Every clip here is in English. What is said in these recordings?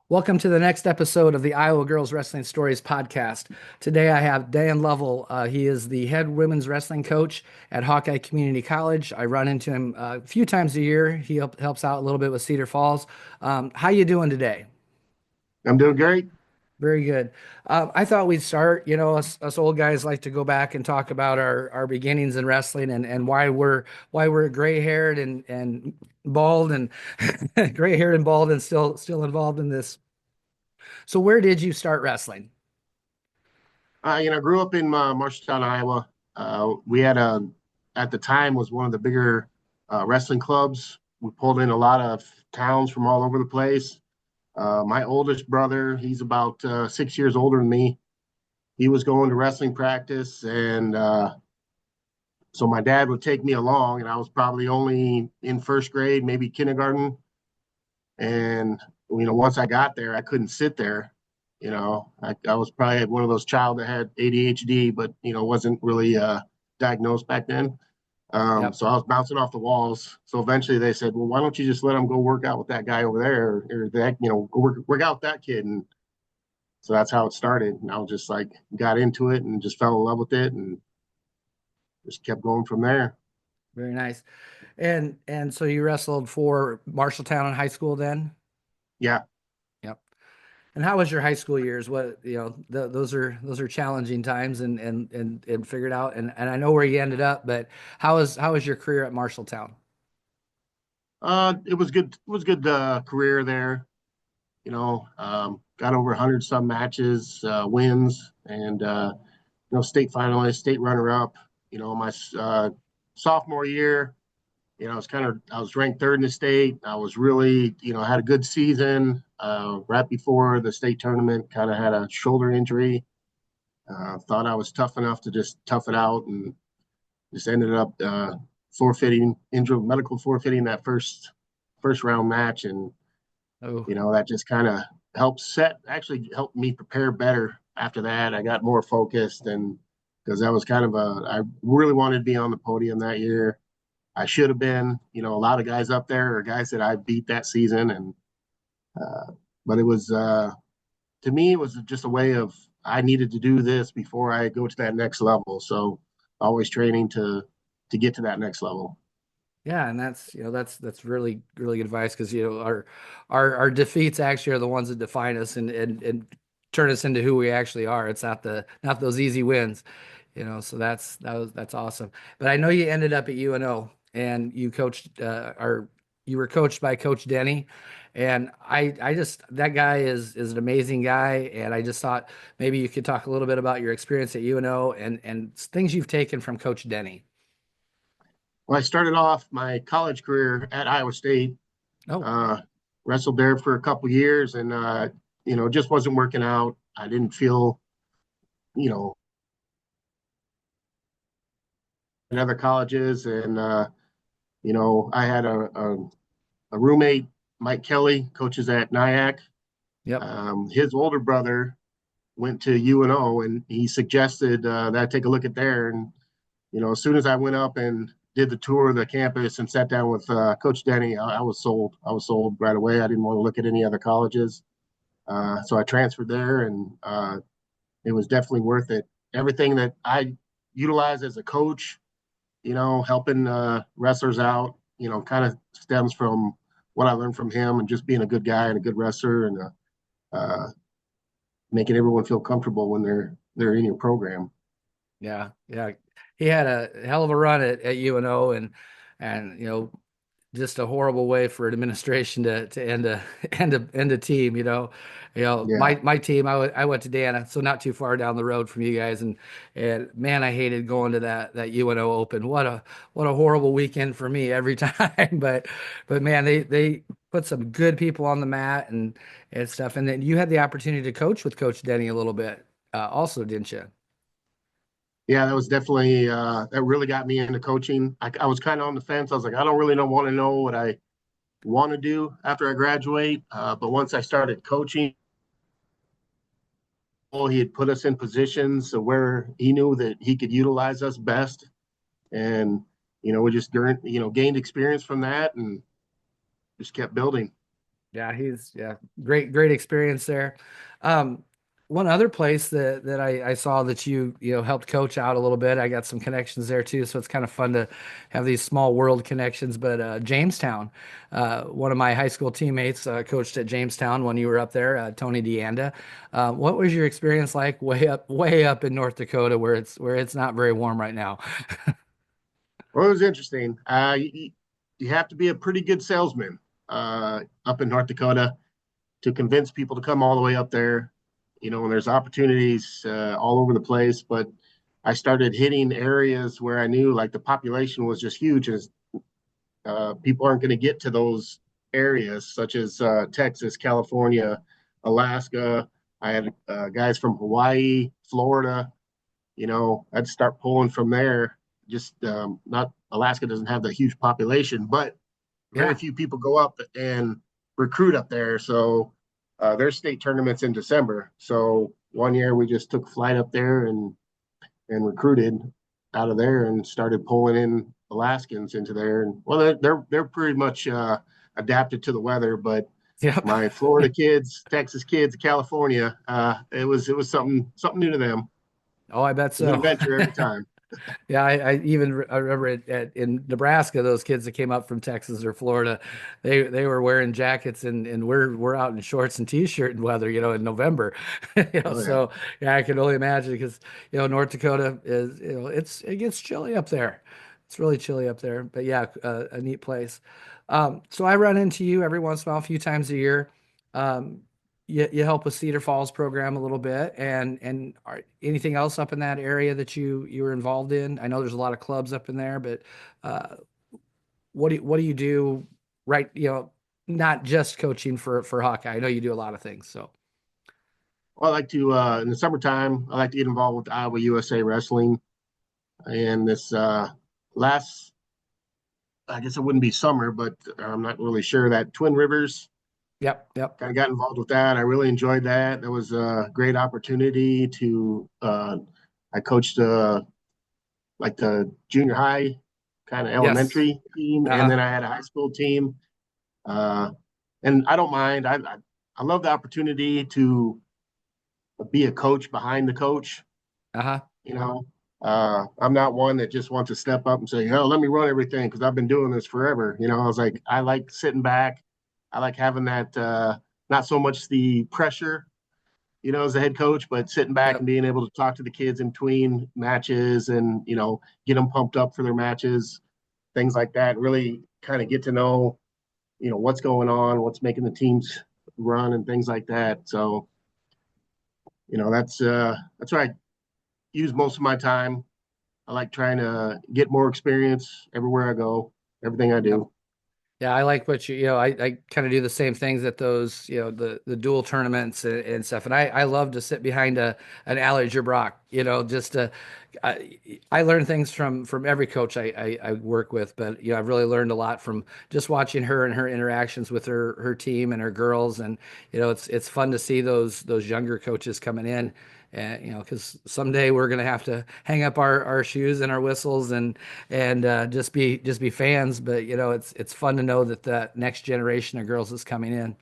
Welcome to the next episode of the Iowa Girls Wrestling Stories podcast. Today I have Dan Lovell. He is the head women's wrestling coach at Hawkeye Community College. I run into him a few times a year. He helps out a little bit with Cedar Falls. How you doing today? I'm doing great. Very good. I thought we'd start. Us old guys like to go back and talk about our beginnings in wrestling and why we're gray haired and bald and gray haired and bald and still involved in this. So where did you start wrestling? Grew up in Marshalltown, Iowa. We had at the time, was one of the bigger wrestling clubs. We pulled in a lot of towns from all over the place. My oldest brother, he's about 6 years older than me. He was going to wrestling practice, and so my dad would take me along, and I was probably only in first grade, maybe kindergarten. And once I got there, I couldn't sit there. I was probably one of those child that had ADHD, but wasn't really diagnosed back then. Yep. So I was bouncing off the walls. So eventually they said, "Well, why don't you just let him go work out with that guy over there, or that go work out with that kid?" And so that's how it started. And I was just like got into it and just fell in love with it, and just kept going from there. Very nice. And so you wrestled for Marshalltown in high school then? Yeah. Yep. And how was your high school years? What, those are challenging times and figured out and I know where you ended up, but how was your career at Marshalltown? It was good. It was good career there. Got over 100 some matches, wins, and state finalist, state runner up. My sophomore year, I was ranked third in the state. I was really, had a good season. Right before the state tournament, kind of had a shoulder injury. Thought I was tough enough to just tough it out, and just ended up forfeiting, injury medical forfeiting that first round match, and Oh, that just kind of actually helped me prepare better after that. I got more focused, and because that was kind of I really wanted to be on the podium that year. I should have been. A lot of guys up there are guys that I beat that season, and uh, but it was to me it was just a way of I needed to do this before I go to that next level. So always training to get to that next level. yeah, and that's really really good advice because our defeats actually are the ones that define us and turn us into who we actually are. It's not those easy wins, so that's awesome. But I know you ended up at UNO and you were coached by Coach Denny. And I just that guy is an amazing guy. And I just thought maybe you could talk a little bit about your experience at UNO and things you've taken from Coach Denny. Well, I started off my college career at Iowa State. Oh, Uh, Wrestled there for a couple years, and just wasn't working out. I didn't feel, you know, in other colleges, and I had a roommate, Mike Kelly, coaches at Nyack. yep. His older brother went to UNO, and he suggested that I take a look at there. And as soon as I went up and did the tour of the campus and sat down with Coach Denny, I was sold. I was sold right away. I didn't want to look at any other colleges. So I transferred there, and it was definitely worth it. Everything that I utilized as a coach, helping wrestlers out, kind of stems from what I learned from him and just being a good guy and a good wrestler, and uh, making everyone feel comfortable when they're in your program. Yeah, yeah. He had a hell of a run at UNO and just a horrible way for an administration to end a end a team, Yeah, my team I went to Dana, so not too far down the road from you guys and man, I hated going to that UNO Open. What a horrible weekend for me every time. But man, they put some good people on the mat and stuff. And then you had the opportunity to coach with Coach Denny a little bit, also, didn't you? yeah, that was definitely that really got me into coaching. I was kind of on the fence. I was like, I don't really want to know what I want to do after I graduate. But once I started coaching, he had put us in positions where he knew that he could utilize us best, and we just gained experience from that and just kept building. Yeah, great experience there. Um, One other place that I saw that you helped coach out a little bit. I got some connections there too, so it's kind of fun to have these small world connections. But Jamestown, one of my high school teammates coached at Jamestown when you were up there, Tony DeAnda. What was your experience like way up in North Dakota, where it's not very warm right now? Well, it was interesting. You have to be a pretty good salesman up in North Dakota to convince people to come all the way up there. And there's opportunities all over the place. But I started hitting areas where I knew like the population was just huge, and people aren't going to get to those areas, such as Texas, California, Alaska. I had guys from Hawaii, Florida. I'd start pulling from there. Just not Alaska doesn't have the huge population, but very Yeah, few people go up and recruit up there. So their state tournaments in December. So one year we just took a flight up there and recruited out of there and started pulling in Alaskans into there. And well, they're pretty much adapted to the weather, but yep. my Florida kids, Texas kids, California, it was something new to them. Oh, I bet It was an so. adventure every time. Yeah, I remember in Nebraska, those kids that came up from Texas or Florida, they were wearing jackets and we're out in shorts and t-shirt and weather, in November. Oh yeah. So yeah, I can only imagine because North Dakota is it gets chilly up there. It's really chilly up there, but yeah, a neat place. So I run into you every once in a while, a few times a year. Um, you help with Cedar Falls program a little bit, and anything else up in that area that you were involved in? I know there's a lot of clubs up in there, but uh, what do you do? Right, not just coaching for Hawkeye. I know you do a lot of things. So Well, I like to in the summertime. I like to get involved with Iowa USA Wrestling. And this last, I guess it wouldn't be summer, but I'm not really sure that Twin Rivers yep, yep, kind of got involved with that. I really enjoyed that. That was a great opportunity to. I coached like the junior high kind of yes, elementary team, and uh-huh, then I had a high school team. Uh, and I don't mind. I love the opportunity to be a coach behind the coach. uh-huh, You know, I'm not one that just wants to step up and say, "Oh, let me run everything," because I've been doing this forever. I was like, I like sitting back. I like having that, not so much the pressure, as a head coach, but sitting back and yep. being able to talk to the kids in between matches and, get them pumped up for their matches, things like that. Really kind of get to know, what's going on, what's making the teams run and things like that. So, that's where I use most of my time. I like trying to get more experience everywhere I go, everything I Yep. do. Yeah, I like what I kind of do the same things at those, the dual tournaments and stuff. And I love to sit behind an Ally Jabrock, just I learn things from every coach I work with, but I've really learned a lot from just watching her and her interactions with her team and her girls. And it's fun to see those younger coaches coming in. And because someday we're gonna have to hang up our shoes and our whistles and just be fans. But it's fun to know that that next generation of girls is coming in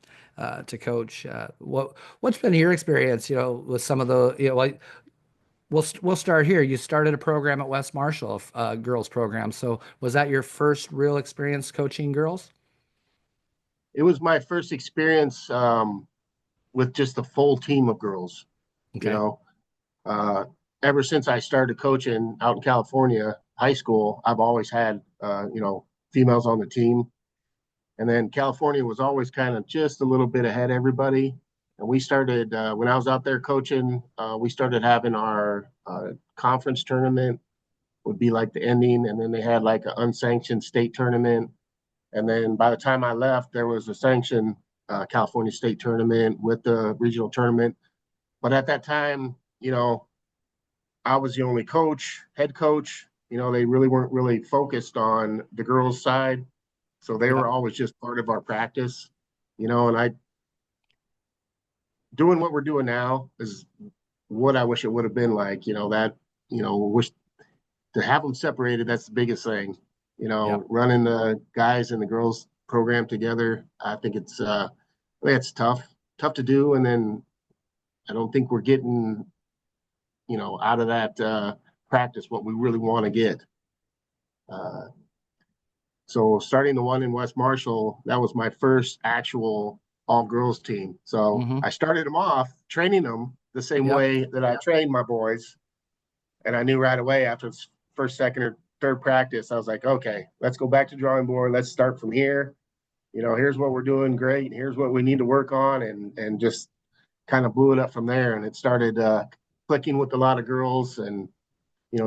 to coach. What's been your experience? With some of the like we'll start here. You started a program at West Marshall, girls program. So was that your first real experience coaching girls? It was my first experience with just a full team of girls. You Okay. know, uh, ever since I started coaching out in California, high school, I've always had females on the team, and then California was always kind of just a little bit ahead of everybody. And we started when I was out there coaching. We started having our conference tournament would be like the ending, and then they had like an unsanctioned state tournament. And then by the time I left, there was a sanctioned California state tournament with the regional tournament. But at that time, I was the only coach, head coach. They really weren't really focused on the girls' side. So they were Yep. always just part of our practice, and I doing what we're doing now is what I wish it would have been like, wish to have them separated. That's the biggest thing, Yep. running the guys and the girls program together. I think it's it's tough to do. And then I don't think we're getting, out of that practice what we really want to get. Uh, so starting the one in West Marshall, that was my first actual all girls team. So Hmm. I started them off training them the same Yep. way that I trained my boys. And I knew right away after the first, second, or third practice, I was like, okay, let's go back to drawing board. Let's start from here. Here's what we're doing great. Here's what we need to work on, and just kind of blew it up from there. And it started clicking with a lot of girls, and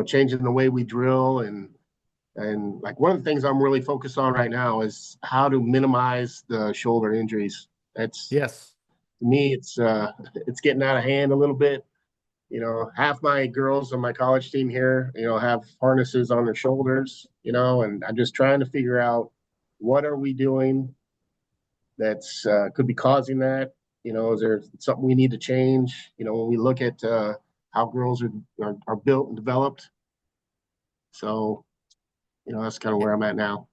changing the way we drill, and like one of the things I'm really focused on right now is how to minimize the shoulder injuries. That's Yes. To me, it's getting out of hand a little bit. Half my girls on my college team here, have harnesses on their shoulders, and I'm just trying to figure out what are we doing that's could be causing that. Is there something we need to change? When we look at how girls are built and developed. So, that's kind of where I'm at now.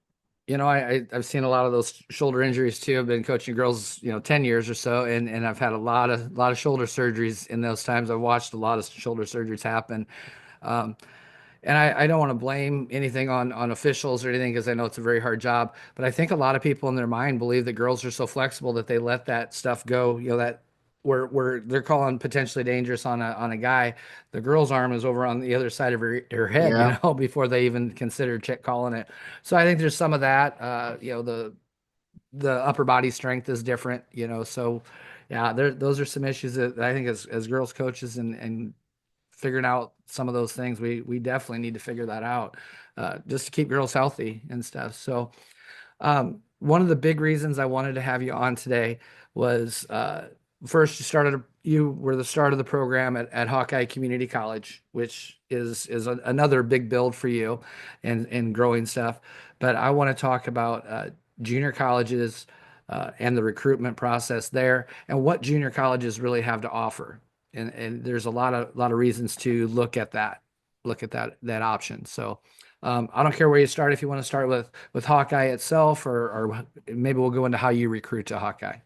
I've seen a lot of those shoulder injuries too. I've been coaching girls, 10 years or so, and I've had a lot of shoulder surgeries in those times. I've watched a lot of shoulder surgeries happen. Um, and I don't want to blame anything on officials or anything because I know it's a very hard job. But I think a lot of people in their mind believe that girls are so flexible that they let that stuff go. That where they're calling potentially dangerous on a guy, the girl's arm is over on the other side of her head, Yeah. before they even consider check calling it. So I think there's some of that. The upper body strength is different. So yeah, those are some issues that I think as girls coaches and figuring out some of those things, we definitely need to figure that out, just to keep girls healthy and stuff. So, one of the big reasons I wanted to have you on today was, first you were the start of the program at Hawkeye Community College, which is another big build for you and growing stuff. But I want to talk about junior colleges, and the recruitment process there, and what junior colleges really have to offer. And there's a lot of reasons to look at that option. So, I don't care where you start. If you want to start with Hawkeye itself, or maybe we'll go into how you recruit to Hawkeye.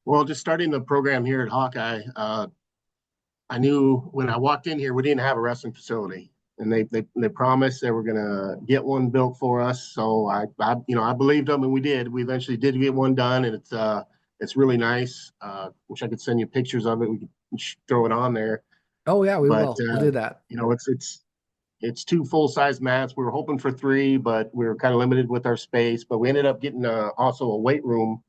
Well, just starting the program here at Hawkeye, I knew when I walked in here, we didn't have a wrestling facility, and they promised they were gonna get one built for us. So I believed them, and we did. We eventually did get one done, and it's really nice. Wish I could send you pictures of it. We could throw it on there, Oh yeah, we but will. We'll do that. it's two full size mats. We were hoping for three, but we were kind of limited with our space. But we ended up getting also a weight room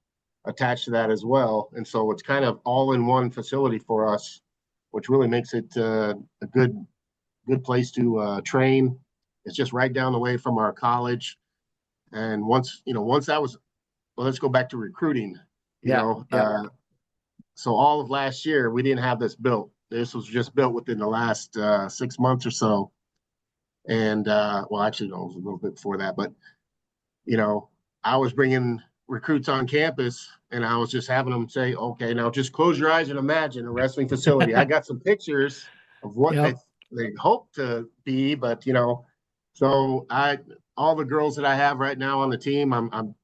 attached to that as well, and so it's kind of all in one facility for us, which really makes it a good place to train. It's just right down the way from our college, and once that was, well, let's go back to recruiting. You Yeah. know, Yep. so all of last year we didn't have this built. This was just built within the last 6 months or so, and well, actually, no, it was a little bit before that, but you know, I was bringing recruits on campus and I was just having them say, okay, now just close your eyes and imagine a wrestling facility. I got some pictures of what they Yep. they hope to be, but so all the girls that I have right now on the team, I'm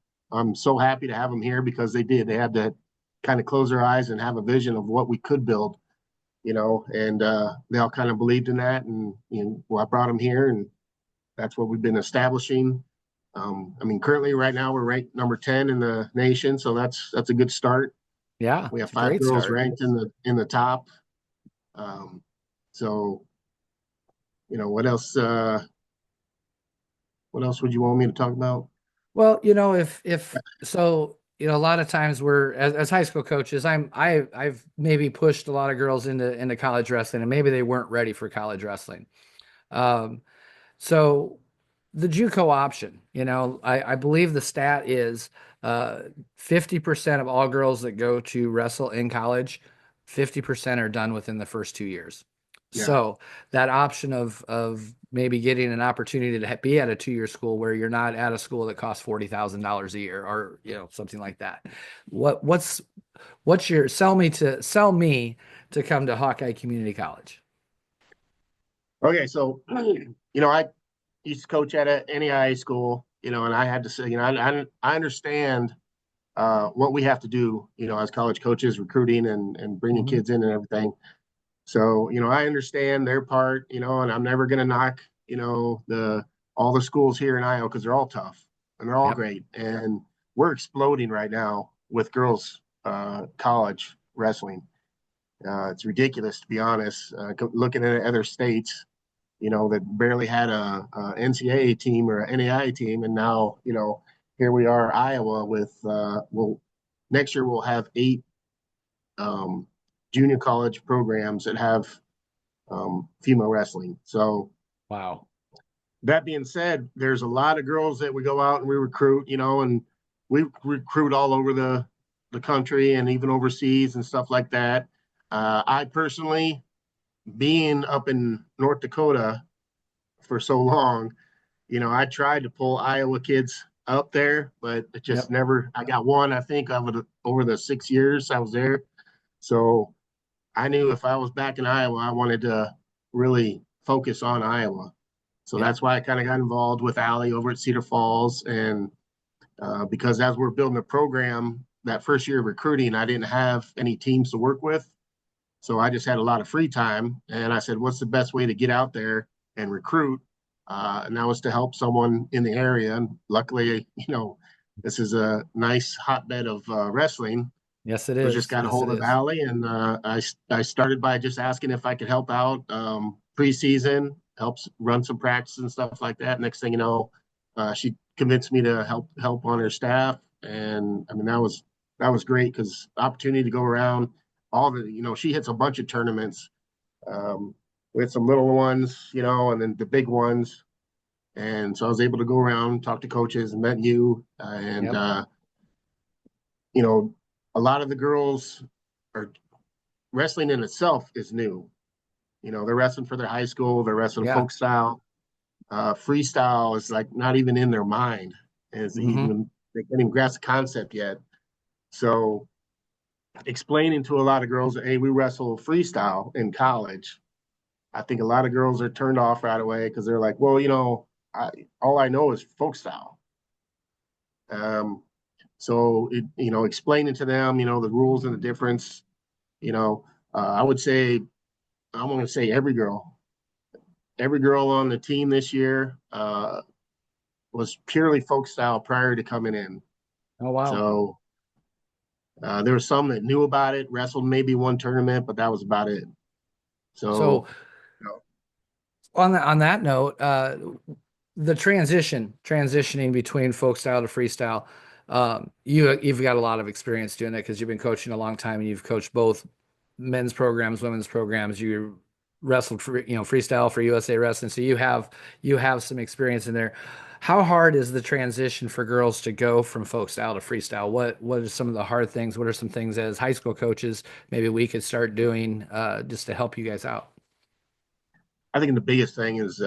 so happy to have them here because they did. They had to kind of close their eyes and have a vision of what we could build, and they all kind of believed in that. And well, I brought them here, and that's what we've been establishing. I mean, currently right now we're ranked number 10 in the nation, so that's a good start. Yeah. We have It's a five great girls start. ranked in the top. Um, so what else? What else would you want me to talk about? Well, if so, a lot of times we're as high school coaches, I've maybe pushed a lot of girls into college wrestling, and maybe they weren't ready for college wrestling. Um, So the JUCO option, I believe the stat is 50% of all girls that go to wrestle in college, 50% are done within the first 2 years. Yeah. So that option of maybe getting an opportunity to be at a 2-year school where you're not at a school that costs $40,000 a year, or something like that. What's your sell me to come to Hawkeye Community College? Okay. So I used to coach at a NAIA school, and I had to say, I understand what we have to do, as college coaches, recruiting and bringing Hmm. kids in and everything. So, I understand their part, and I'm never going to knock, all the schools here in Iowa because they're all tough and they're all Yep. great. And we're exploding right now with girls college wrestling. It's ridiculous, to be honest. Looking at other states, that barely had a NCAA team or an NAIA team, and now, here we are, Iowa, with next year we'll have 8 um, junior college programs that have female wrestling. So Wow. that being said, there's a lot of girls that we go out and we recruit, and we recruit all over the country and even overseas and stuff like that. I personally, being up in North Dakota for so long, I tried to pull Iowa kids up there, but it just Yep. never. I got one, I think, over the 6 years I was there. So I knew if I was back in Iowa, I wanted to really focus on Iowa. So Yep. that's why I kind of got involved with Allie over at Cedar Falls. And because as we're building the program, that first year of recruiting, I didn't have any teams to work with. So I just had a lot of free time. And I said, what's the best way to get out there and recruit? And that was to help someone in the area. And luckily, this is a nice hotbed of wrestling. Yes, it So just is. got a Yes, it hold of is. Allie, and I started by just asking if I could help out preseason, helps run some practice and stuff like that. Next thing you know, she convinced me to help on her staff, and I mean that was great because opportunity to go around all the she hits a bunch of tournaments. Um, we had some little ones, and then the big ones, and so I was able to go around, talk to coaches, met you, and Yep. you know a lot of the girls are wrestling in itself is new. They're wrestling for their high school, they're wrestling Yeah. folk style. Freestyle is like not even in their mind. Is Hmm. even they can't even grasp the concept yet. So explaining to a lot of girls that hey, we wrestle freestyle in college. I think a lot of girls are turned off right away because they're like, well, I, all I know is folk style. Um, so explaining to them, the rules and the difference. I would say I'm going to say every girl on the team this year was purely folk style prior to coming in. Oh, wow. So there were some that knew about it, wrestled maybe one tournament, but that was about it. So So, you know, on that note, the transitioning between folk style to freestyle, you've got a lot of experience doing that because you've been coaching a long time and you've coached both men's programs, women's programs. You wrestled for freestyle for USA Wrestling, so you have some experience in there. How hard is the transition for girls to go from folk style to freestyle? What are some of the hard things? What are some things as high school coaches maybe we could start doing just to help you guys out? I think the biggest thing is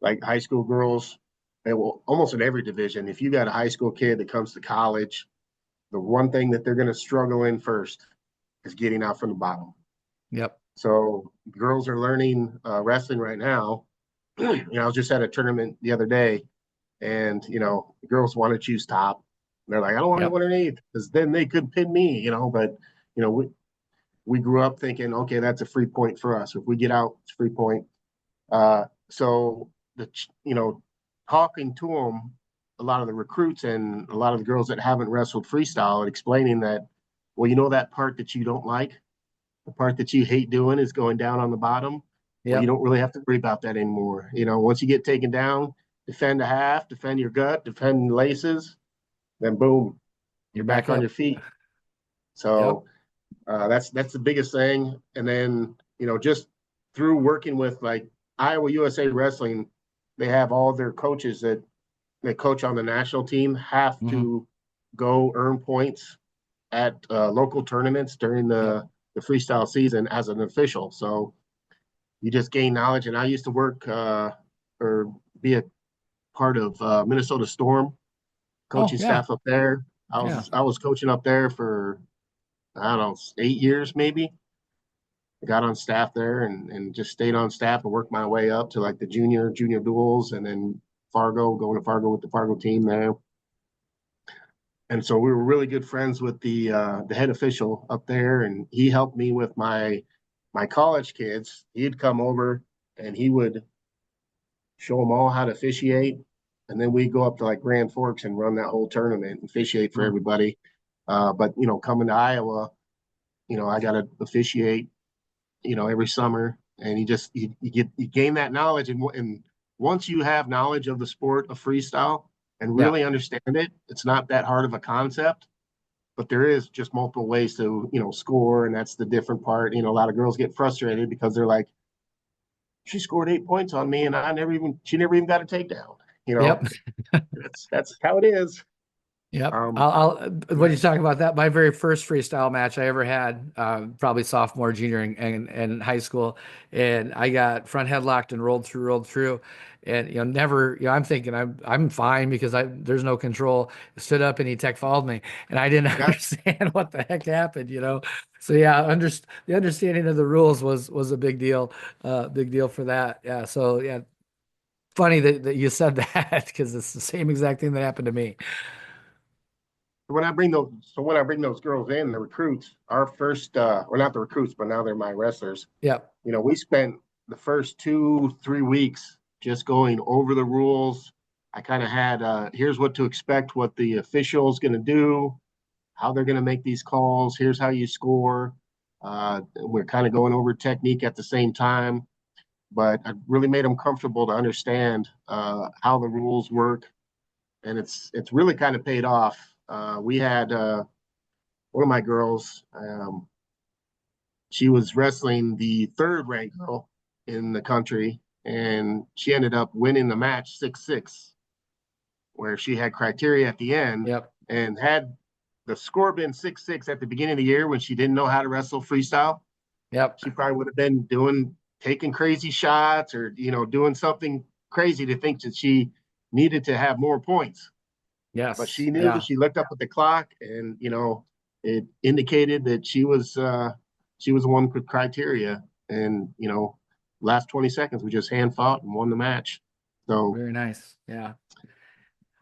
like high school girls, and well, almost in every division, if you got a high school kid that comes to college, the one thing that they're going to struggle in first is getting out from the bottom. Yep. So girls are learning wrestling right now. I was just at a tournament the other day, and the girls want to choose top. They're like, I don't want to go Yep. underneath because then they could pin me. But we grew up thinking, okay, that's a free point for us. If we get out, it's free point. So talking to them, a lot of the recruits and a lot of the girls that haven't wrestled freestyle, and explaining that, well, that part that you don't like, the part that you hate doing is going down on the bottom. Well, you Yep. don't really have to worry about that anymore. Once you get taken down, defend a half, defend your gut, defend laces, then boom, You're you're back back on up. your feet. Yep. So that's the biggest thing. And then just through working with like Iowa USA Wrestling, they have all their coaches that they coach on the national team have Hmm. to go earn points at local tournaments during Yep. the freestyle season as an official. So you just gain knowledge. And I used to work or be a part of Minnesota Storm Oh, coaching yeah. staff up there. I Yeah. was I was coaching up there for I don't know 8 years maybe. I got on staff there and just stayed on staff and worked my way up to like the junior duels and then Fargo, going to Fargo with the Fargo team there. And so we were really good friends with the head official up there, and he helped me with my college kids. He'd come over and he would show them all how to officiate, and then we'd go up to like Grand Forks and run that whole tournament and officiate for Mm. everybody. But coming to Iowa, I got to officiate, every summer, and you gain that knowledge, and once you have knowledge of the sport of freestyle and Yeah. really understand it, it's not that hard of a concept. But there is just multiple ways to score, and that's the different part. A lot of girls get frustrated because they're like, she scored 8 points on me, and she never even got a takedown. You Yep. know, that's how it is. Yep. Um, When you talk about that, my very first freestyle match I ever had, probably sophomore, junior in high school. And I got front headlocked and rolled through. And, never, I'm thinking I'm fine because there's no control. Stood up and he tech followed me and I didn't yeah, understand what the heck happened. So yeah, the understanding of the rules was a big deal for that. Yeah. So yeah, funny that you said that because it's the same exact thing that happened to me. when I bring those girls in, the recruits, our first, or not the recruits, but now they're my wrestlers. Yep. We spent the first 2, 3 weeks just going over the rules. I kind of had, here's what to expect, what the official's going to do, how they're going to make these calls. Here's how you score. We're kind of going over technique at the same time, but I really made them comfortable to understand how the rules work, and it's really kind of paid off. We had one of my girls. She was wrestling the third ranked girl in the country, and she ended up winning the match 6-6, where she had criteria at the end, Yep. and had the score been 6-6 at the beginning of the year when she didn't know how to wrestle freestyle, Yep. she probably would have been taking crazy shots, or doing something crazy to think that she needed to have more points. But Yes. she knew, Yeah. she looked up at the clock, and it indicated that she was the one with criteria. And last 20 seconds we just hand fought and won the match. So Very nice. Yeah.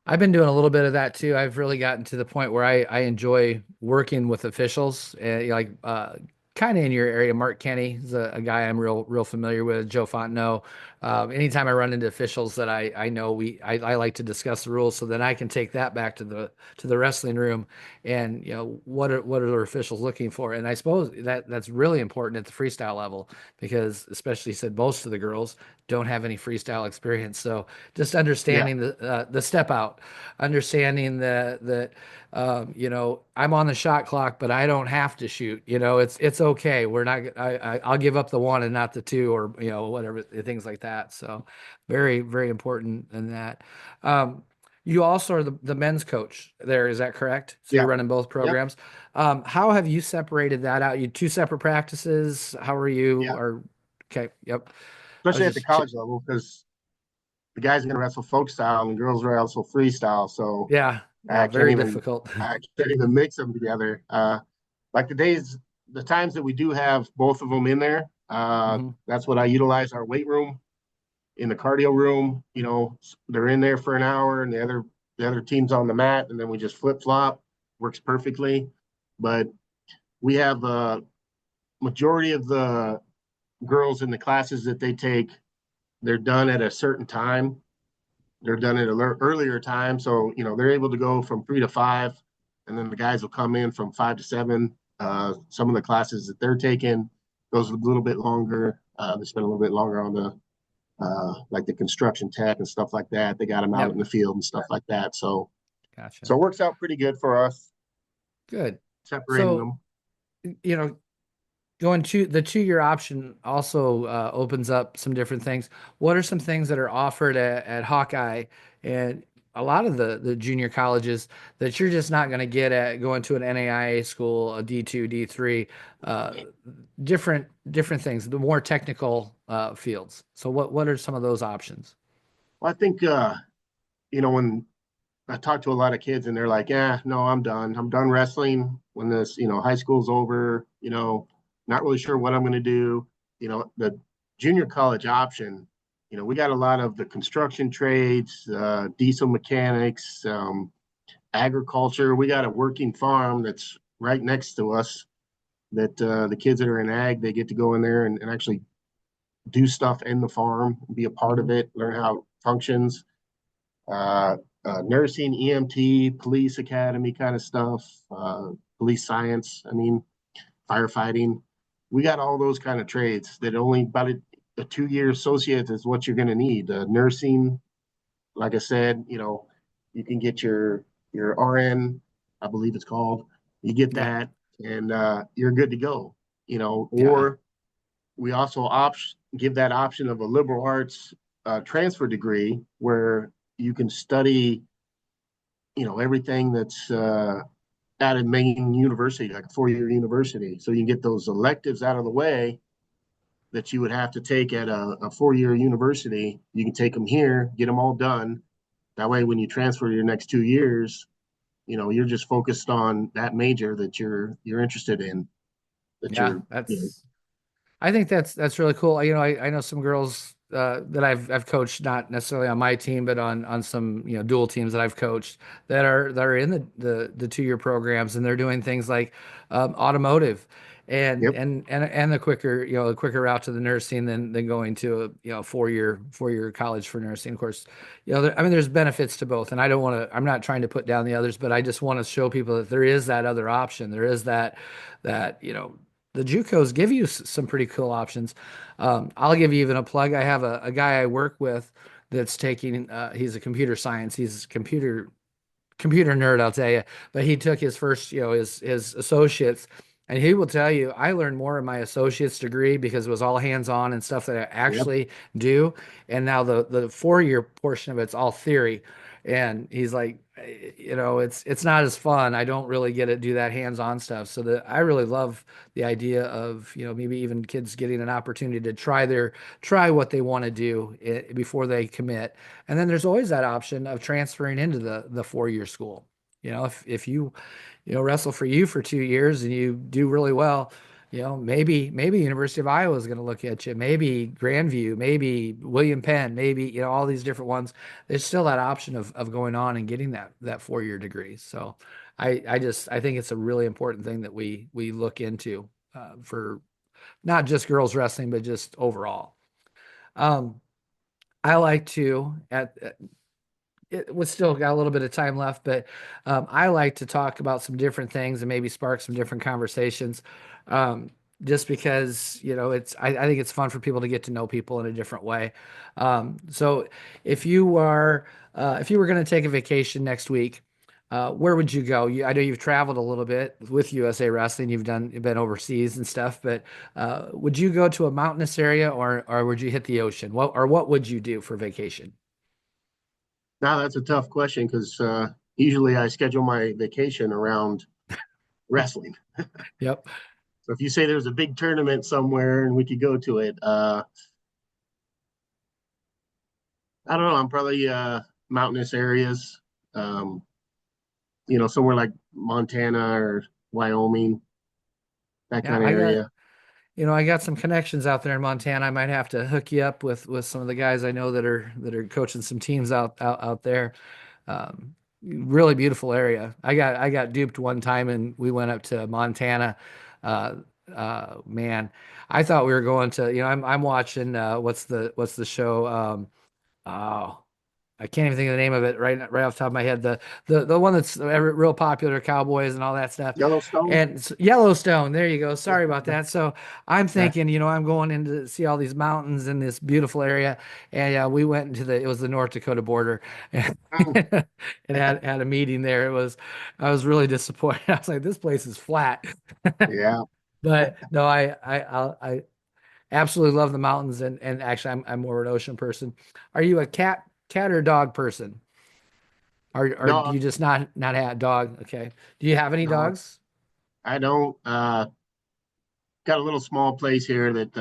I've been doing a little bit of that too. I've really gotten to the point where I enjoy working with officials, like kind of in your area. Mark Kenny is a guy I'm real familiar with. Joe Fontenot. Anytime I run into officials that I know, I like to discuss the rules so then I can take that back to the wrestling room and what are the officials looking for. And I suppose that's really important at the freestyle level because especially said most of the girls don't have any freestyle experience. So just yeah, understanding the step out, understanding that I'm on the shot clock, but I don't have to shoot. It's okay. We're not. I'll give up the one and not the two, or whatever things like that. So very very important in that. You also are the men's coach there. Is that correct? So yeah, you're running both yep, programs. How have you separated that out? You two separate practices? How are you? yeah. Or okay, yep. I was Especially at the just college level, because the guys are going to wrestle folk style and the girls wrestle freestyle. So yeah, yeah, I can't very even difficult. I can't even mix them together. Like the times that we do have both of them in there, Hmm. that's what I utilize our weight room. In the cardio room, they're in there for an hour, and the other team's on the mat, and then we just flip flop. Works perfectly. But we have a majority of the girls in the classes that they take, they're done at a certain time. They're done at an earlier time, so they're able to go from 3 to 5, and then the guys will come in from 5 to 7. Some of the classes that they're taking goes a little bit longer. They spend a little bit longer on the like the construction tech and stuff like that. They got them out in Yep, the field and stuff like that. So gotcha. so it works out pretty good for us Good. separating So, them. you know, going to the 2 year option also opens up some different things. What are some things that are offered at Hawkeye and a lot of the junior colleges that you're just not going to get at going to an NAIA school, a D2, D3, uh, different things, the more technical fields. So what are some of those options? Well, I think when I talk to a lot of kids and they're like, "Yeah, no, I'm done. I'm done wrestling when this high school's over. Not really sure what I'm going to do." The junior college option. We got a lot of the construction trades, diesel mechanics, agriculture. We got a working farm that's right next to us that the kids that are in ag, they get to go in there and actually do stuff in the farm, be a part of Mhm. it, learn how it functions. Uh, Nursing, EMT, police academy kind of stuff, police science. I mean, firefighting. We got all those kind of trades that only about a 2 year associate is what you're going to need. Nursing, like I said, you can get your RN, I believe it's called. You get Yep. that, and you're good to go. Yeah. Or we also give that option of a liberal arts transfer degree where you can study, everything that's at a main university, like a 4 year university. So you can get those electives out of the way that you would have to take at a 4 year university. You can take them here, get them all done. That way, when you transfer your next 2 years, you're just focused on that major that you're interested in. That Yeah. you're, I think that's really cool. I know some girls that I've coached, not necessarily on my team, but on some dual teams that I've coached that are in the 2 year programs, and they're doing things like automotive, and yep, and and and the quicker route to the nursing than going to a 4 year college for nursing. Of course, I mean there's benefits to both, and I'm not trying to put down the others, but I just want to show people that there is that other option. There is that the JUCOs give you some pretty cool options. I'll give you even a plug. I have a guy I work with that's taking. He's a computer science. He's a computer nerd, I'll tell you. But he took his first, his associates, and he will tell you, I learned more in my associate's degree because it was all hands on and stuff that I yep, actually do. And now the 4 year portion of it's all theory. And he's like, it's not as fun. I don't really get to do that hands-on stuff. So I really love the idea of, maybe even kids getting an opportunity to try what they want to do before they commit. And then there's always that option of transferring into the 4 year school. If you, wrestle for you for 2 years and you do really well, maybe University of Iowa is going to look at you, maybe Grandview, maybe William Penn, maybe, all these different ones. There's still that option of going on and getting that 4 year degree. So I think it's a really important thing that we look into for not just girls wrestling, but just overall. Um, I like to we still got a little bit of time left, but I like to talk about some different things and maybe spark some different conversations. Um, just because, I think it's fun for people to get to know people in a different way. So if you were going to take a vacation next week, where would you go? I know you've traveled a little bit with USA Wrestling. You've been overseas and stuff, but would you go to a mountainous area or would you hit the ocean? What would you do for vacation? now that's a tough question because usually I schedule my vacation around wrestling. Yep. So if you say there's a big tournament somewhere and we could go to it, I don't know. I'm probably mountainous areas, um, somewhere like Montana or Wyoming, that Yeah, kind of area. I got some connections out there in Montana. I might have to hook you up with some of the guys I know that are coaching some teams out there. Really beautiful area. I got duped one time and we went up to Montana. Uh, man, I thought we were going to, I'm watching what's the show? Oh, I can't even think of the name of it right off the top of my head. The one that's real popular, Cowboys and all that stuff. Yellowstone. And Yellowstone, there you go. Sorry about that. So I'm thinking, I'm going in to see all these mountains in this beautiful area. And we went it was the North Dakota border and, and had a meeting there. I was really disappointed. I was like, this place is flat. Yeah. But no, I absolutely love the mountains and actually I'm more of an ocean person. Are you a cat or dog person? Or do Dog. you just not have dog? Okay. Do you have any Dog. dogs? I don't. Got a little small place here that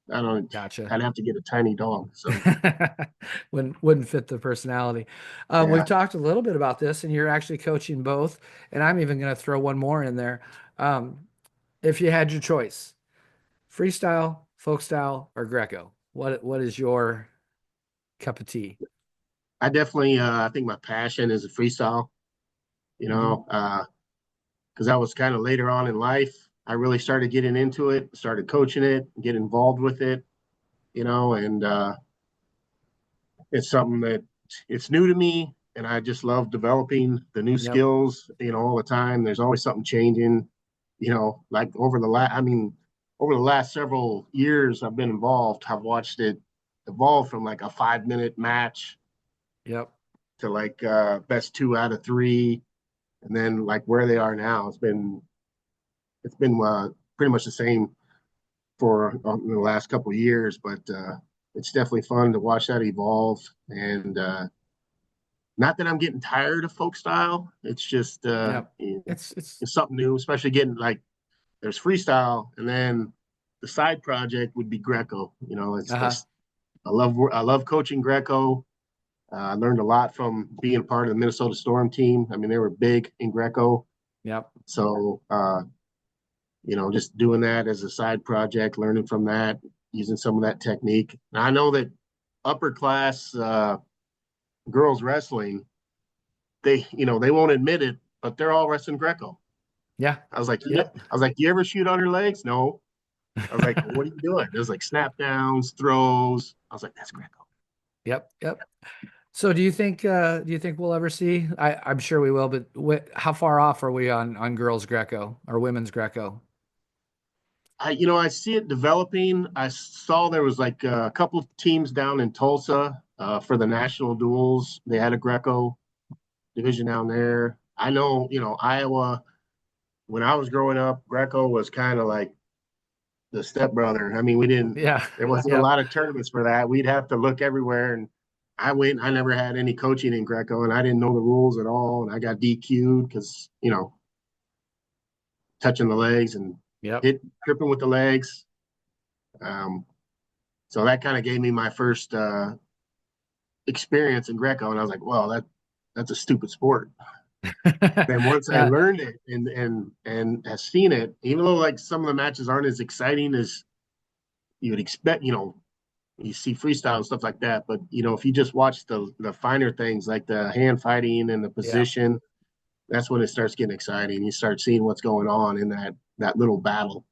I don't. Gotcha. I'd have to get a tiny dog. So Wouldn't fit the personality. We've yeah. talked a little bit about this, and you're actually coaching both. And I'm even going to throw one more in there. Um, if you had your choice, freestyle, folk style, or Greco, what is your cup of tea? I definitely. I think my passion is a freestyle. you Hmm. know, because that was kind of later on in life. I really started getting into it, started coaching it, get involved with it, and it's something that it's new to me, and I just love developing the new Yep. skills, all the time. There's always something changing, like over the last several years I've been involved, I've watched it evolve from like a 5 minute match Yep. to like best two out of three, and then like where they are now. It's been pretty much the same for the last couple of years, but it's definitely fun to watch that evolve. And not that I'm getting tired of folk style. It's just Yep. It's it's something new, especially getting like there's freestyle, and then the side project would be Greco. uh-huh. I love coaching Greco. I learned a lot from being part of the Minnesota Storm team. I mean, they were big in Greco, Yep. so just doing that as a side project, learning from that, using some of that technique. And I know that upper class girls wrestling, they won't admit it, but they're all wrestling Greco. Yeah. I was like, yeah. Yep. I was like, do you ever shoot on her legs? No. I was like, well, what are you doing? It was like snap downs, throws. I was like, that's Greco. Yep. Yep. So do you think we'll ever see? I'm sure we will, but how far off are we on girls Greco or women's Greco? I see it developing. I saw there was like a couple of teams down in Tulsa for the national duels. They had a Greco division down there. I know, Iowa, when I was growing up, Greco was kind of like the stepbrother. I mean, Yeah. there wasn't a Yep. lot of tournaments for that. We'd have to look everywhere. And I never had any coaching in Greco, and I didn't know the rules at all. And I got DQ'd because, touching the legs and Yep. tripping with the legs. Um, so that kind of gave me my first experience in Greco. And I was like, well, that's a stupid sport. Then once I Yeah. learned it and have seen it, even though like some of the matches aren't as exciting as you would expect, you see freestyle and stuff like that. But if you just watch the finer things like the hand fighting and the Yeah. position, that's when it starts getting exciting. You start seeing what's going on in that little battle.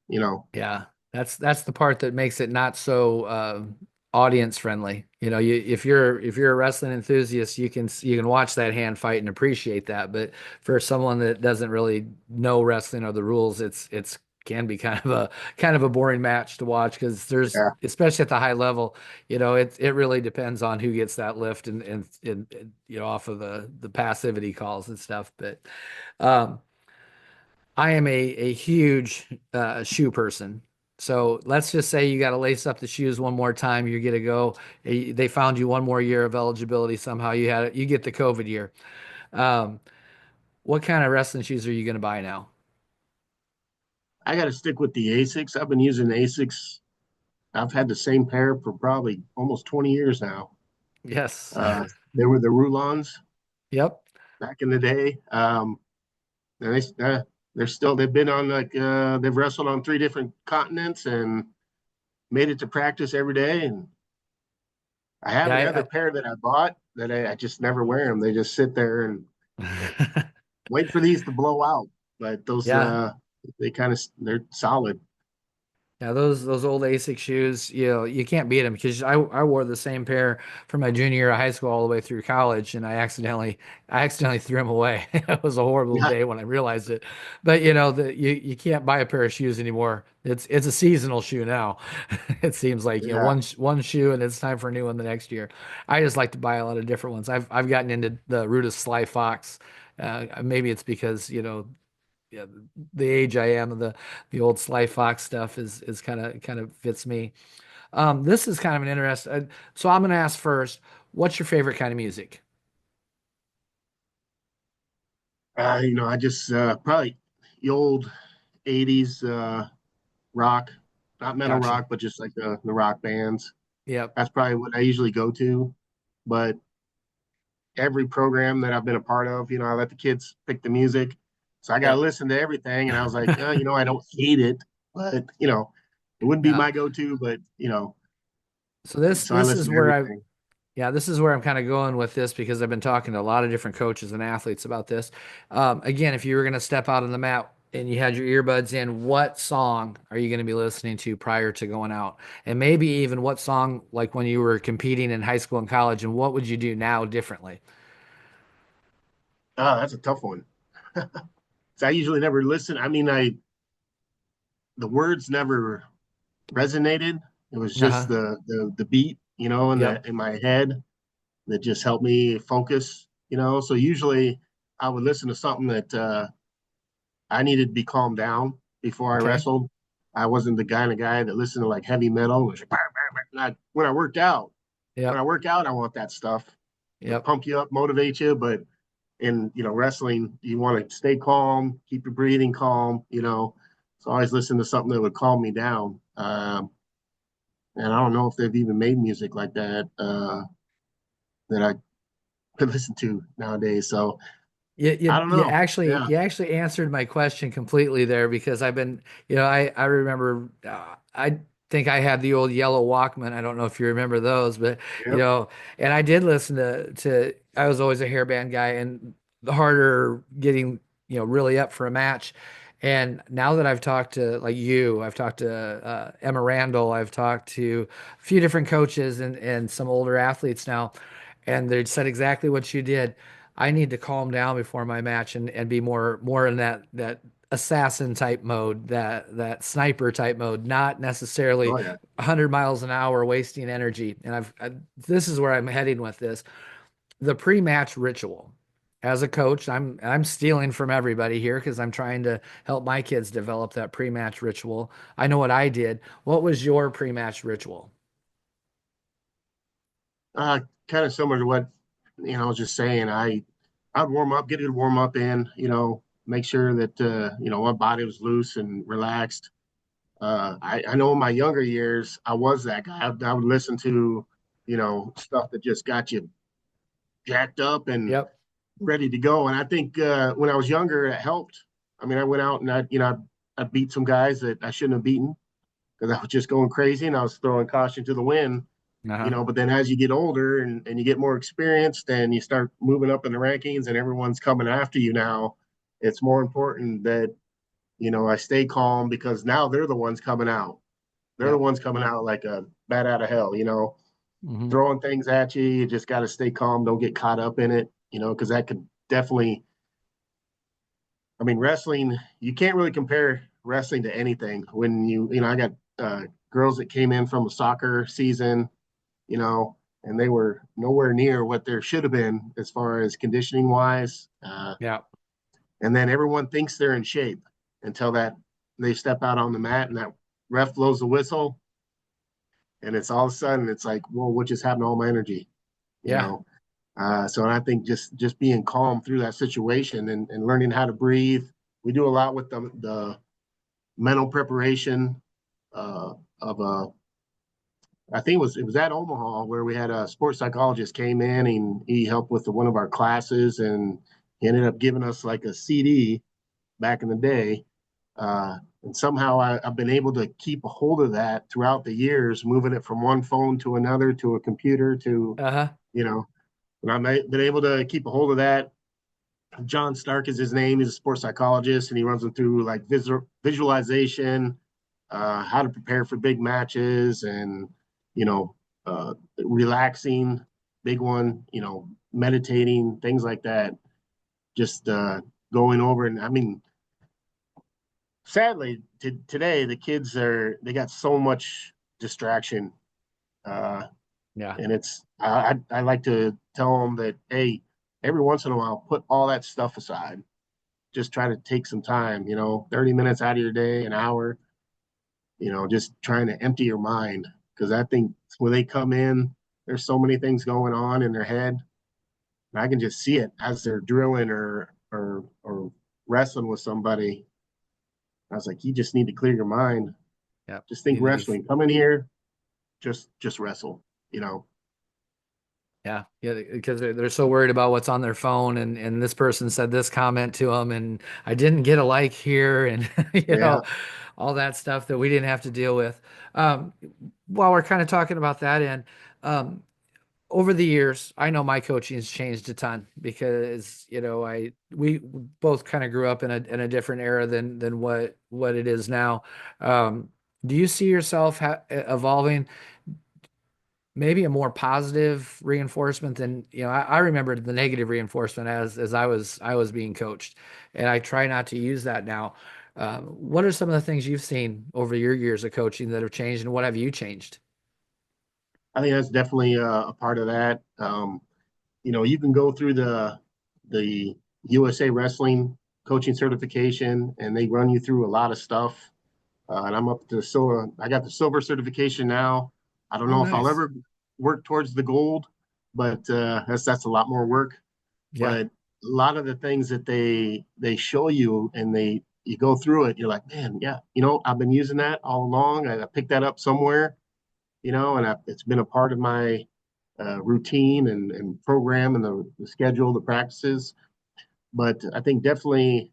Yeah, that's the part that makes it not so audience friendly. If you're a wrestling enthusiast, you can watch that hand fight and appreciate that. But for someone that doesn't really know wrestling or the rules, it's can be kind of a boring match to watch because there's Yeah. especially at the high level, it really depends on who gets that lift and off of the passivity calls and stuff. But um I am a huge shoe person. So let's just say you got to lace up the shoes one more time. You're gonna go. They found you one more year of eligibility somehow. You get the COVID year. Um, what kind of wrestling shoes are you gonna buy now? I got to stick with the Asics. I've been using Asics. I've had the same pair for probably almost 20 years now. Yes. Uh, they were the Rulons Yep. back in the day. And they've been on like they've wrestled on three different continents and made it to practice every day. And I have Yeah. another pair that I bought that I just never wear them. They just sit there and wait for these to blow out. But those Yeah. they're solid. Yeah, those old ASIC shoes, you can't beat them because I wore the same pair from my junior year of high school all the way through college, and I accidentally threw them away. It was a horrible Yeah, day when I realized it. But you can't buy a pair of shoes anymore. It's a seasonal shoe now. It seems like yeah, one shoe and it's time for a new one the next year. I just like to buy a lot of different ones. I've gotten into the Rudis Sly Fox. Maybe it's because yeah, the age I am, the old Sly Fox stuff is kind of fits me. This is kind of an interest. So I'm going to ask first, what's your favorite kind of music? I just probably the old '80s rock, not metal Gotcha. rock, but just like the rock bands. Yep. That's probably what I usually go to. But every program that I've been a part of, I let the kids pick the music. So I got to Yep. listen to everything. And I was like, I don't hate it, but, it wouldn't be Yeah. my go to, but, So this so I this is listen to where I everything. Yeah, this is where I'm kind of going with this because I've been talking to a lot of different coaches and athletes about this. Again, if you were going to step out on the mat and you had your earbuds in, what song are you going to be listening to prior to going out? And maybe even what song, like when you were competing in high school and college, and what would you do now differently? Ah, that's a tough one. So I usually never listen. I mean, the words never resonated. It was just Uh-huh. the beat, Yep. in my head that just helped me focus. So usually I would listen to something that I needed to be calmed down before I Okay. wrestled. I wasn't the kind of guy that listened to like heavy metal. It was like, when I worked out, Yep. I want that stuff to Yep. pump you up, motivate you. But in wrestling, you want to stay calm, keep your breathing calm. So I always listen to something that would calm me down. And I don't know if they've even made music like that that I could listen to nowadays. So You, I you don't you know. actually Yeah. you actually answered my question completely there because I've been, I remember I think I had the old yellow Walkman. I don't know if you remember those, but you Yep. know, and I did listen to I was always a hairband guy and the harder getting, really up for a match. And now that I've talked to like you, I've talked to Emma Randall, I've talked to a few different coaches and some older athletes now, and they said exactly what you did. I need to calm down before my match and be more in that assassin type mode, that sniper type mode, not necessarily Oh yeah. 100 miles an hour wasting energy. And this is where I'm heading with this. The pre-match ritual. As a coach, I'm stealing from everybody here because I'm trying to help my kids develop that pre-match ritual. I know what I did. What was your pre-match ritual? Uh, Kind of similar to what I was just saying. I'd warm up, get a good warm up in. Make sure that my body was loose and relaxed. I know in my younger years, I was that guy. I would listen to, stuff that just got you jacked up and Yep. ready to go. And I think when I was younger, it helped. I mean, I went out and I beat some guys that I shouldn't have beaten because I was just going crazy and I was throwing caution to the wind. Uh-huh. But then as you get older and you get more experienced and you start moving up in the rankings and everyone's coming after you now, it's more important that, I stay calm because now they're the ones coming out. They're the Yep. ones coming out like a bat out of hell, Hmm. throwing things at you. You just got to stay calm. Don't get caught up in it, because that could definitely, I mean, wrestling, you can't really compare wrestling to anything. When I got girls that came in from a soccer season, you know, and they were nowhere near what there should have been as far as conditioning wise. Yeah. And then everyone thinks they're in shape until that they step out on the mat and that ref blows the whistle. And it's all of a sudden, it's like, whoa, what just happened to all my energy? You Yeah. know, and I think just being calm through that situation and learning how to breathe. We do a lot with the mental preparation of I think it was at Omaha where we had a sports psychologist came in and he helped with one of our classes and he ended up giving us like a CD back in the day. And somehow I've been able to keep a hold of that throughout the years, moving it from one phone to another to a computer to, Uh-huh. you know, and I've been able to keep a hold of that. John Stark is his name. He's a sports psychologist, and he runs them through like visualization, how to prepare for big matches, and you know, relaxing, big one. Meditating, things like that. Just going over, and I mean, sadly, today the kids they got so much distraction, uh, Yeah. and I like to tell them that hey, every once in a while, put all that stuff aside, just try to take some time, 30 minutes out of your day, an hour, just trying to empty your mind. Because I think when they come in, there's so many things going on in their head. And I can just see it as they're drilling or wrestling with somebody. I was like, you just need to clear your mind. Yep. Just think Need to be. wrestling. Come in here, just wrestle, Yeah, yeah, because they're so worried about what's on their phone, and this person said this comment to them, and I didn't get a like here, and Yeah. all that stuff that we didn't have to deal with. Um, while we're kind of talking about that, and um, over the years, I know my coaching has changed a ton because, we both kind of grew up in a different era than what it is now. Um, do you see yourself evolving maybe a more positive reinforcement than, I remember the negative reinforcement as I was being coached, and I try not to use that now. What are some of the things you've seen over your years of coaching that have changed, and what have you changed? I think that's definitely a part of that. You can go through the USA Wrestling coaching certification, and they run you through a lot of stuff. And I'm up to silver. I got the silver certification now. I don't Oh, know if I'll nice. ever work towards the gold, but that's a lot more work. Yeah. But a lot of the things that they show you and you go through it, you're like, man, yeah, I've been using that all along. I picked that up somewhere, and it's been a part of my routine and program and the schedule, the practices. But I think definitely,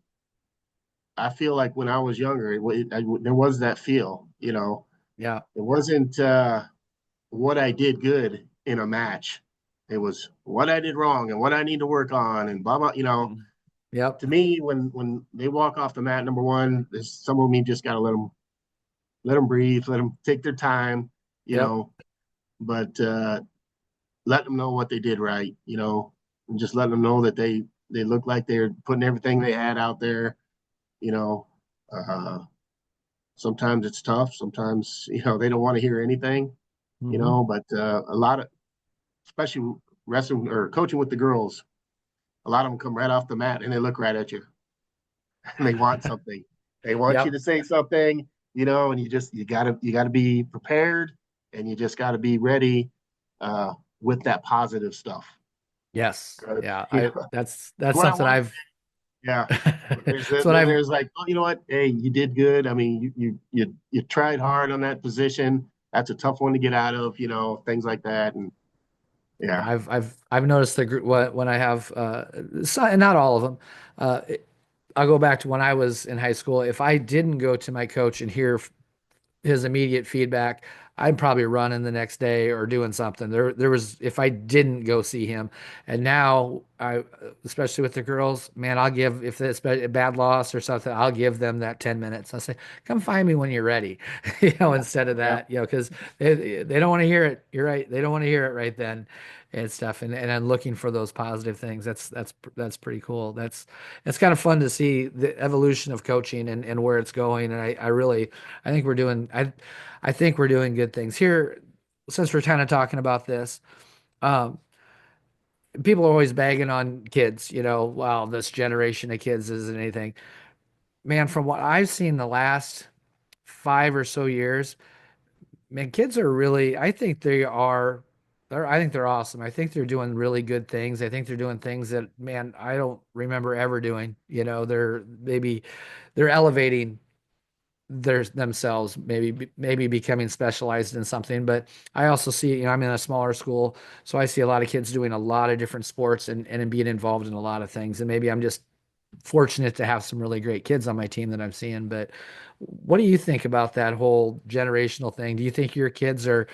I feel like when I was younger, there was that feel. Yeah. It wasn't what I did good in a match. It was what I did wrong and what I need to work on and blah blah. Mhm. Yep. To me, when they walk off the mat, number one, there's some of me just gotta let them breathe, let them take their time, you Yep. know. But let them know what they did right, and just let them know that they look like they're putting everything they had out there, you know. Uh, Sometimes it's tough. Sometimes they don't want to hear anything, Hmm. but a lot of, especially wrestling or coaching with the girls, a lot of them come right off the mat and they look right at you and they want something. They want you Yep. to say something, and you gotta be prepared and you just gotta be ready with that positive stuff. Yes. 'Cause, Yeah. That's what I something want. I've Yeah. But there's that's then what I've there's like, oh, you know what? Hey, you did good. I mean, you tried hard on that position. That's a tough one to get out of, things like that. And yeah, I've noticed the group when I have and not all of them. I'll go back to when I was in high school. If I didn't go to my coach and hear his immediate feedback, I'm probably running the next day or doing something. There was if I didn't go see him, and now especially with the girls, man, I'll give if it's a bad loss or something, I'll give them that 10 minutes. I say, come find me when you're ready, yeah, instead of yeah, that, because they don't want to hear it. You're right, they don't want to hear it right then and stuff. And I'm looking for those positive things. That's pretty cool. It's kind of fun to see the evolution of coaching and where it's going. And I really I think we're doing I think we're doing good things here. Since we're kind of talking about this, um, people are always bagging on kids. Wow, this generation of kids isn't anything. Man, from what I've seen the last 5 or so years, man, kids are really. I think they are. I think they're awesome. I think they're doing really good things. I think they're doing things that, man, I don't remember ever doing. They're elevating themselves, maybe becoming specialized in something. But I also see, I'm in a smaller school, so I see a lot of kids doing a lot of different sports and being involved in a lot of things. And maybe I'm just fortunate to have some really great kids on my team that I'm seeing. But what do you think about that whole generational thing? Do you think your kids are,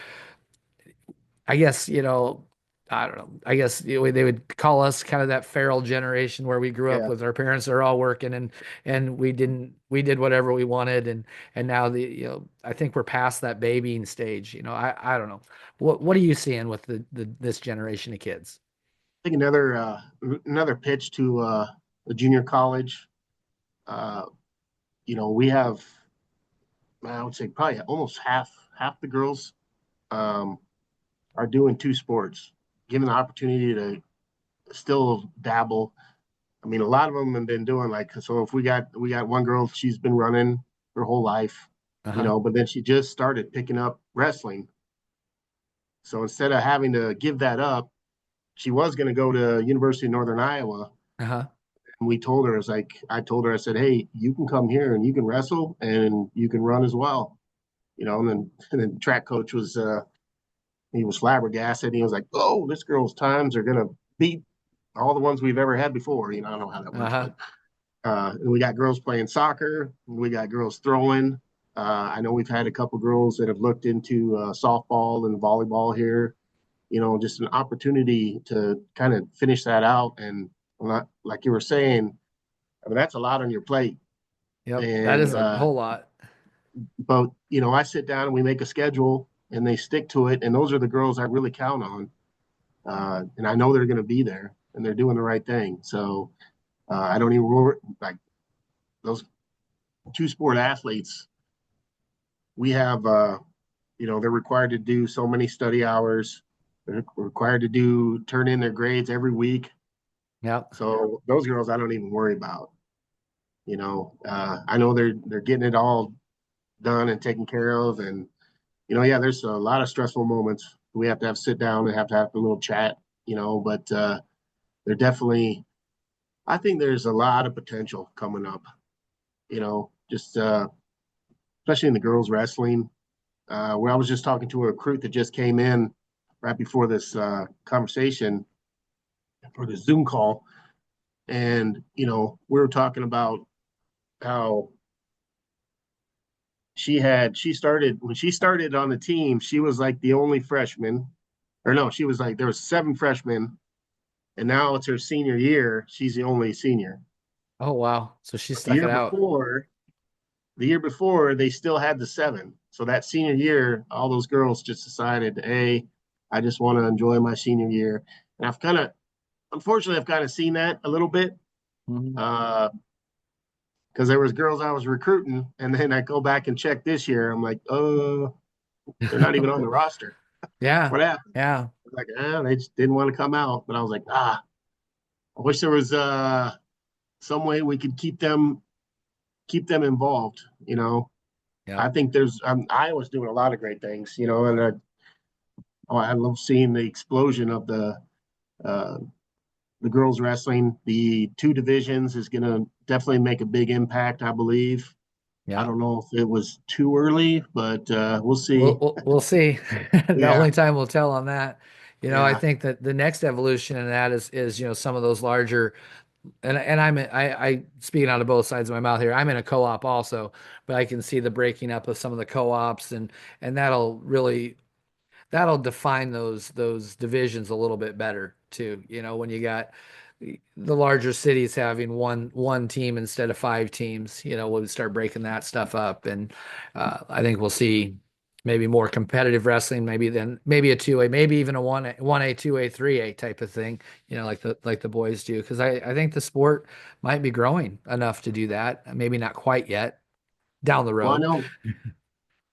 I guess, I don't know. I guess they would call us kind of that feral generation where we grew up yeah. with our parents are all working and we did whatever we wanted, and now I think we're past that babying stage. I don't know. What are you seeing with this generation of kids? I think another pitch to a junior college. Uh, we have, I would say, probably almost half the girls um, are doing two sports, given the opportunity to still dabble. I mean, a lot of them have been doing like, so if we got one girl, she's been running her whole life, Uh-huh. but then she just started picking up wrestling. So instead of having to give that up, she was going to go to University of Northern Iowa. Uh-huh. And we told her, I told her, I said, hey, you can come here and you can wrestle and you can run as well. And then track coach he was flabbergasted. He was like, oh, this girl's times are going to beat all the ones we've ever had before. I don't know how that works, Uh-huh. but and we got girls playing soccer. We got girls throwing. I know we've had a couple girls that have looked into softball and volleyball here. just an opportunity to kind of finish that out. And like you were saying, I mean, that's a lot on your plate. Yep, that is And, a whole lot. but, I sit down and we make a schedule and they stick to it. And those are the girls I really count on. And I know they're going to be there and they're doing the right thing. So I don't even like those two sport athletes. We have, they're required to do so many study hours. They're required to turn in their grades every week. Yep. So those girls, I don't even worry about. I know they're getting it all done and taken care of, and yeah, there's a lot of stressful moments. We have to have sit down and have to have a little chat. But they're definitely. I think there's a lot of potential coming up. Just especially in the girls wrestling. Where I was just talking to a recruit that just came in right before this conversation for the Zoom call, and we were talking about how she started when she started on the team. She was like the only freshman, or no, she was like there was 7 freshmen, and now it's her senior year. She's the only senior. Oh wow. So she The stuck year it out. before, the year before, they still had the 7. So that senior year, all those girls just decided, hey, I just want to enjoy my senior year. And unfortunately, I've kind of seen that a little bit. Mhm. Uh, because there was girls I was recruiting, and then I go back and check this year. I'm like, oh, they're not even on the roster. Yeah. What happened? Yeah. Like, they just didn't want to come out. But I was like, I wish there was some way we could keep them involved. Yeah. I think there's Iowa's doing a lot of great things. And I love seeing the explosion of uh, the girls wrestling. The 2 divisions is going to definitely make a big impact, I believe. I Yeah. don't know if it was too early, but we'll We'll see. we'll see. The Yeah, only time will tell on that. I yeah. think that the next evolution in that is some of those larger and I speaking out of both sides of my mouth here. I'm in a co-op also, but I can see the breaking up of some of the co-ops and that'll define those divisions a little bit better too. When you got the larger cities having one team instead of 5 teams, we'll start breaking that stuff up, and I think we'll see maybe more competitive wrestling, maybe a 2A, maybe even a 1A, 2A, 3A type of thing, like the boys do, because I think the sport might be growing enough to do that. Maybe not quite yet down the Well, I road. know,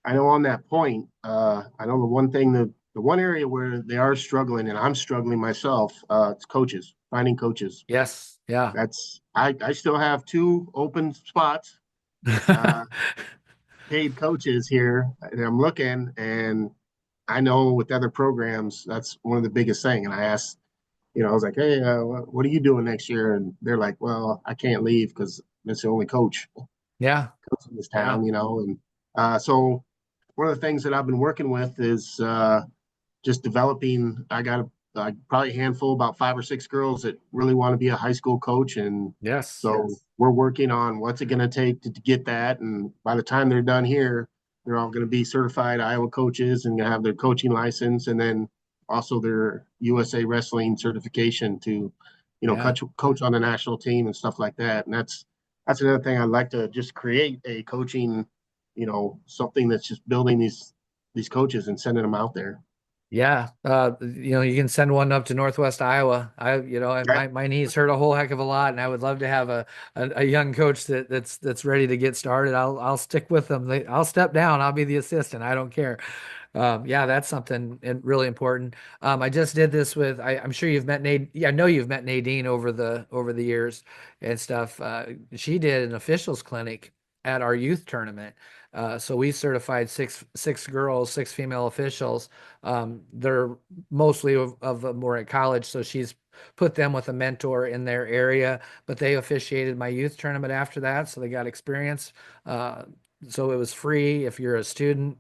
I know on that point, I know the one area where they are struggling, and I'm struggling myself, it's coaches, finding coaches. Yes, yeah. I still have 2 open spots, uh, paid coaches here, and I'm looking, and I know with other programs, that's one of the biggest thing. And I asked, I was like, hey, what are you doing next year? And they're like, well, I can't leave because that's the only Yeah, coach in this yeah, town. And so one of the things that I've been working with is just developing. I got probably a handful, about 5 or 6 girls that really want to be a high school coach, and yes. so we're working on what's it going to take to get that. And by the time they're done here, they're all going to be certified Iowa coaches and have their coaching license, and then also their USA Wrestling certification to, Yeah. coach on the national team and stuff like that. And that's another thing I'd like to just create a coaching, something that's just building these coaches and sending them out there. Yeah, you can send one up to Northwest Iowa. Yeah. My knees hurt a whole heck of a lot, and I would love to have a young coach that's ready to get started. I'll stick with them. I'll step down. I'll be the assistant. I don't care. Yeah, that's something really important. I just did this with. I'm sure you've met Nate. Yeah, I know you've met Nadine over the years and stuff. She did an officials clinic at our youth tournament. So we certified six girls, 6 female officials. They're mostly of them were at college, so she's put them with a mentor in their area. But they officiated my youth tournament after that, so they got experience. Uh, so it was free if you're a student.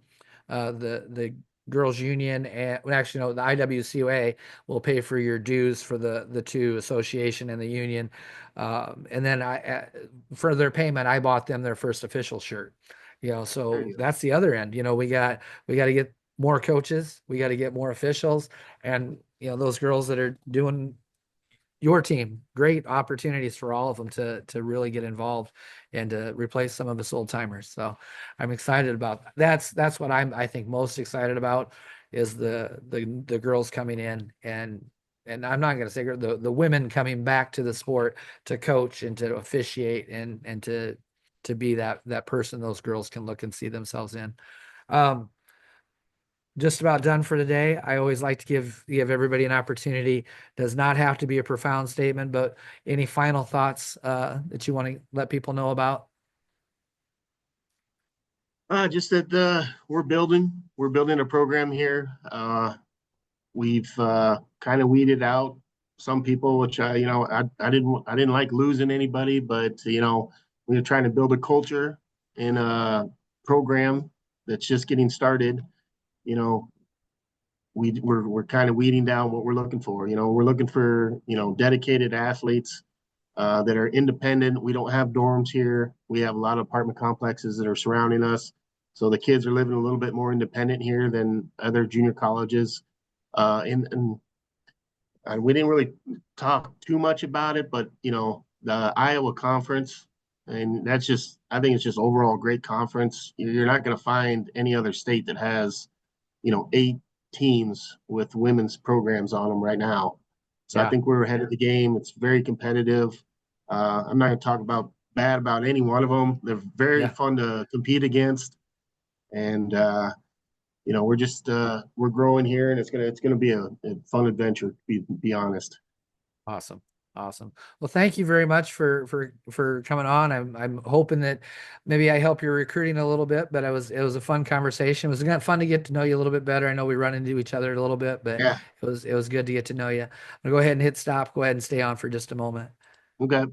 The girls union and well, actually no, the IWCA will pay for your dues for the two association and the union. And then for their payment, I bought them their first official shirt. There So you go. that's the other end. We got to get more coaches. We got to get more officials, and those girls that are doing your team, great opportunities for all of them to really get involved and to replace some of us old timers. So I'm excited about that's what I think most excited about is the girls coming in and I'm not going to say the women coming back to the sport to coach and to officiate and to be that person those girls can look and see themselves in. Um, just about done for today. I always like to give everybody an opportunity. Does not have to be a profound statement, but any final thoughts that you want to let people know about? Just that we're building a program here. We've kind of weeded out some people, which I didn't like losing anybody, but we're trying to build a culture in a program that's just getting started. You know, we're kind of weeding down what we're looking for. We're looking for dedicated athletes that are independent. We don't have dorms here. We have a lot of apartment complexes that are surrounding us. So the kids are living a little bit more independent here than other junior colleges. And we didn't really talk too much about it, but the Iowa Conference, and I think it's just overall a great conference. You're not going to find any other state that has 8 teams with women's programs on them right now. So I Yeah, think we're ahead of the game. It's very competitive. I'm not going to talk about bad about any one of them. They're very yeah. fun to compete against, and we're growing here, and it's gonna be a fun adventure. Be honest. Awesome. Awesome. Well, thank you very much for coming on. I'm hoping that maybe I help your recruiting a little bit, but it was a fun conversation. It was fun to get to know you a little bit better. I know we run into each other a little bit, but Yeah. it was good to get to know you. I'm gonna go ahead and hit stop. Go ahead and stay on for just a moment. Okay.